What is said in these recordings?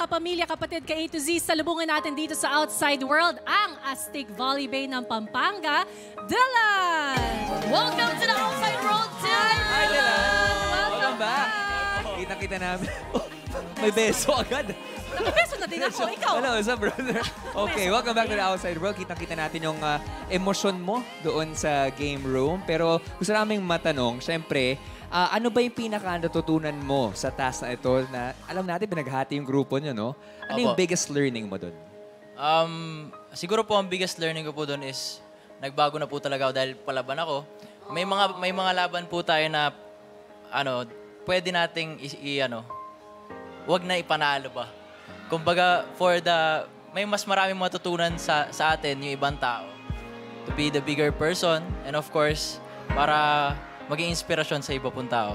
kapamilya, kapatid, ka A to Z, salubungan natin dito sa Outside World ang Astig Valley Bay ng Pampanga, Dylan! Welcome to the Outside World, Dylan! Hi, Dylan! Welcome back! Kita-kita namin. May beso agad. Nakabeso na din ako. Ikaw? Hello, what's up, brother? Okay, welcome back to the Outside World. Kita-kita natin yung emosyon mo doon sa game room. Pero gusto naming matanong, syempre, ano ba yung pinaka-natutunan mo sa task na ito na alam natin pinaghati yung grupo nyo, no? Ano yung biggest learning mo doon? Siguro po ang biggest learning ko po doon is nagbago na po talaga ako dahil palaban ako. May mga laban po tayo na pwede nating wag na ipanalo ba. Kumbaga may mas maraming matutunan sa atin yung ibang tao. To be the bigger person and of course para maging inspirasyon sa iba pong tao.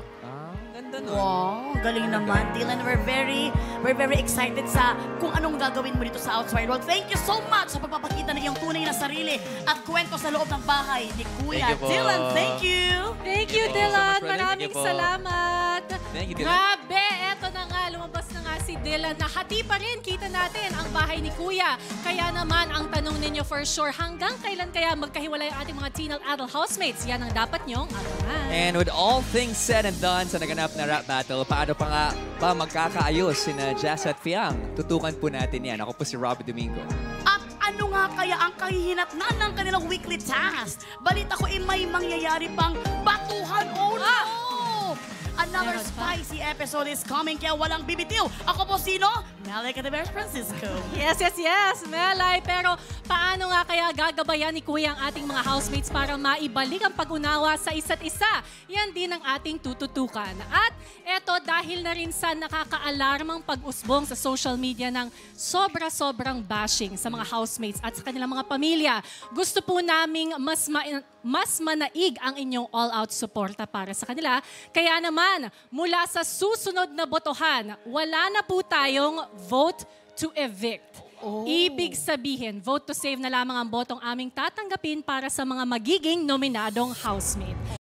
Ganda nun. Wow, galing naman, Dylan. We're very excited sa kung anong gagawin mo dito sa Outside World. Thank you so much sa pagpapakita ng iyong tunay na sarili at kwento sa loob ng bahay ni Kuya Dylan. Thank you! Thank you, Dylan. Maraming salamat. Thank you, Dylan. Grabe, eto na nga, lumabas na nga si Dylan. Nahati pa rin, kita natin ang bahay ni Kuya. Kaya naman, ang tanong ninyo for sure, hanggang kailan kaya magkahiwalay ang ating mga teen at adult housemates? Yan ang dapat nyong abangan. And with all things said and done sa naganap na rap battle, paano pa nga ba magkakaayos sina Jazz at Fiang? Tutukan po natin yan. Ako po si Robbie Domingo. At ano nga kaya ang kahihinatnan ng kanilang weekly task? Balita ko may mangyayari pang batuhan. Oh no! Another spicy episode is coming, kaya walang bibitiw. Ako po sino? Melay Cataveras Francisco. Yes, Melay. Pero paano nga kaya gagabayan ni Kuya ang ating mga housemates para maibalik ang pag-unawa sa isa't isa? Yan din ang ating tututukan. At eto, dahil na rin sa nakaka-alarmang pag-usbong sa social media ng sobra-sobrang bashing sa mga housemates at sa kanilang mga pamilya, gusto po naming mas manaig ang inyong all-out suporta para sa kanila. Kaya naman, mula sa susunod na botohan, wala na po tayong vote to evict. Ibig sabihin, vote to save na lamang ang botong aming tatanggapin para sa mga magiging nominadong housemate.